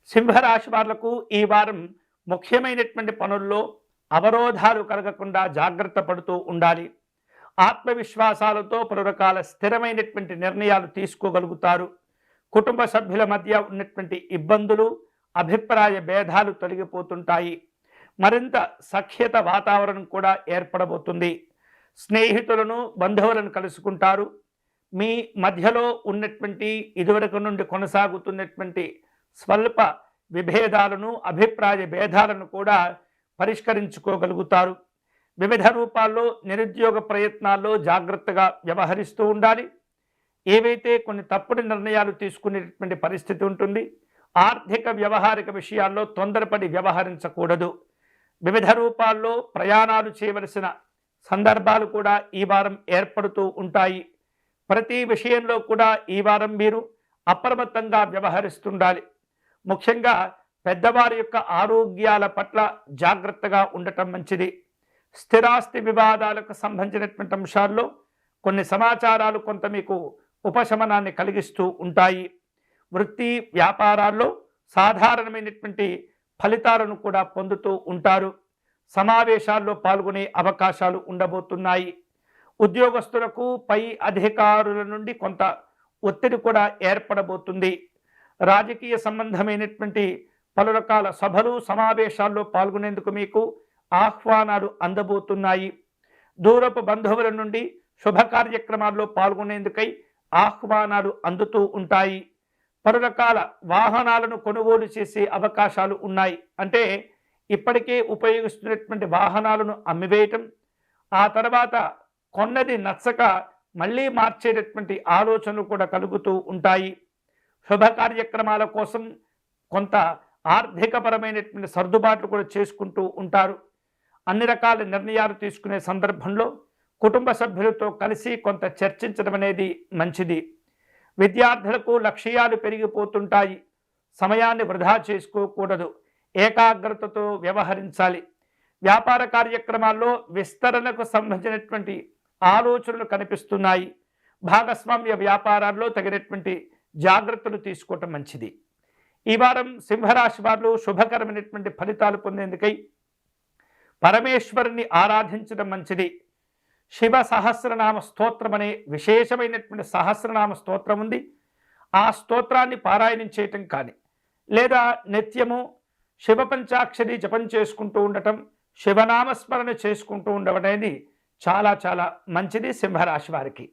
సింహరాశి వాళ్లకు ఈ వారం ముఖ్యమైనటువంటి పనుల్లో అవరోధాలు కలగకుండా జాగ్రత్త పడుతూ ఉండాలి. ఆత్మవిశ్వాసాలతో పలు రకాల స్థిరమైనటువంటి నిర్ణయాలు తీసుకోగలుగుతారు. కుటుంబ సభ్యుల మధ్య ఉన్నటువంటి ఇబ్బందులు, అభిప్రాయ భేదాలు తొలగిపోతుంటాయి. మరింత సఖ్యత వాతావరణం కూడా ఏర్పడబోతుంది. స్నేహితులను, బంధువులను కలుసుకుంటారు. మీ మధ్యలో ఉన్నటువంటి ఇదివరకు నుండి కొనసాగుతున్నటువంటి స్వల్ప విభేదాలను, అభిప్రాయ భేదాలను కూడా పరిష్కరించుకోగలుగుతారు. వివిధ రూపాల్లో నిరుద్యోగ ప్రయత్నాల్లో జాగ్రత్తగా వ్యవహరిస్తూ ఉండాలి. ఏవైతే కొన్ని తప్పుడు నిర్ణయాలు తీసుకునేటువంటి పరిస్థితి ఉంటుంది. ఆర్థిక వ్యవహారిక విషయాల్లో తొందరపడి వ్యవహరించకూడదు. వివిధ రూపాల్లో ప్రయాణాలు చేయవలసిన సందర్భాలు కూడా ఈ వారం ఏర్పడుతూ ఉంటాయి. ప్రతి విషయంలో కూడా ఈ వారం మీరు అప్రమత్తంగా వ్యవహరిస్తుండాలి. ముఖ్యంగా పెద్దవారి యొక్క ఆరోగ్యాల పట్ల జాగ్రత్తగా ఉండటం మంచిది. స్థిరాస్తి వివాదాలకు సంబంధించినటువంటి అంశాల్లో కొన్ని సమాచారాలు కొంత మీకు ఉపశమనాన్ని కలిగిస్తూ ఉంటాయి. వృత్తి వ్యాపారాల్లో సాధారణమైనటువంటి ఫలితాలను కూడా పొందుతూ ఉంటారు. సమావేశాల్లో పాల్గొనే అవకాశాలు ఉండబోతున్నాయి. ఉద్యోగస్తులకు పై అధికారుల నుండి కొంత ఒత్తిడి కూడా ఏర్పడబోతుంది. రాజకీయ సంబంధమైనటువంటి పలు రకాల సభలు, సమావేశాల్లో పాల్గొనేందుకు మీకు ఆహ్వానాలు అందబోతున్నాయి. దూరపు బంధువుల నుండి శుభ కార్యక్రమాల్లో పాల్గొనేందుకై ఆహ్వానాలు అందుతూ ఉంటాయి. పలు రకాల వాహనాలను కొనుగోలు చేసే అవకాశాలు ఉన్నాయి. అంటే ఇప్పటికే ఉపయోగిస్తున్నటువంటి వాహనాలను అమ్మివేయటం, ఆ తర్వాత కొన్నది నచ్చక మళ్ళీ మార్చేటటువంటి ఆలోచనలు కూడా కలుగుతూ ఉంటాయి. శుభ కార్యక్రమాల కోసం కొంత ఆర్థికపరమైనటువంటి సర్దుబాట్లు కూడా చేసుకుంటూ ఉంటారు. అన్ని రకాల నిర్ణయాలు తీసుకునే సందర్భంలో కుటుంబ సభ్యులతో కలిసి కొంత చర్చించడం అనేది మంచిది. విద్యార్థులకు లక్ష్యాలు పెరిగిపోతుంటాయి. సమయాన్ని వృధా చేసుకోకూడదు. ఏకాగ్రతతో వ్యవహరించాలి. వ్యాపార కార్యక్రమాల్లో విస్తరణకు సంబంధించినటువంటి ఆలోచనలు కనిపిస్తున్నాయి. భాగస్వామ్య వ్యాపారాల్లో తగినటువంటి జాగ్రత్తలు తీసుకోవటం మంచిది. ఈ వారం సింహరాశి వారు శుభకరమైనటువంటి ఫలితాలు పొందేందుకై పరమేశ్వరుని ఆరాధించడం మంచిది. శివ సహస్రనామ స్తోత్రం అనే విశేషమైనటువంటి సహస్రనామ స్తోత్రం ఉంది. ఆ స్తోత్రాన్ని పారాయణం చేయటం కానీ, లేదా నిత్యము శివ పంచాక్షరి జపం చేసుకుంటూ ఉండటం, శివనామస్మరణ చేసుకుంటూ ఉండడం అనేది చాలా చాలా మంచిది సింహరాశి వారికి.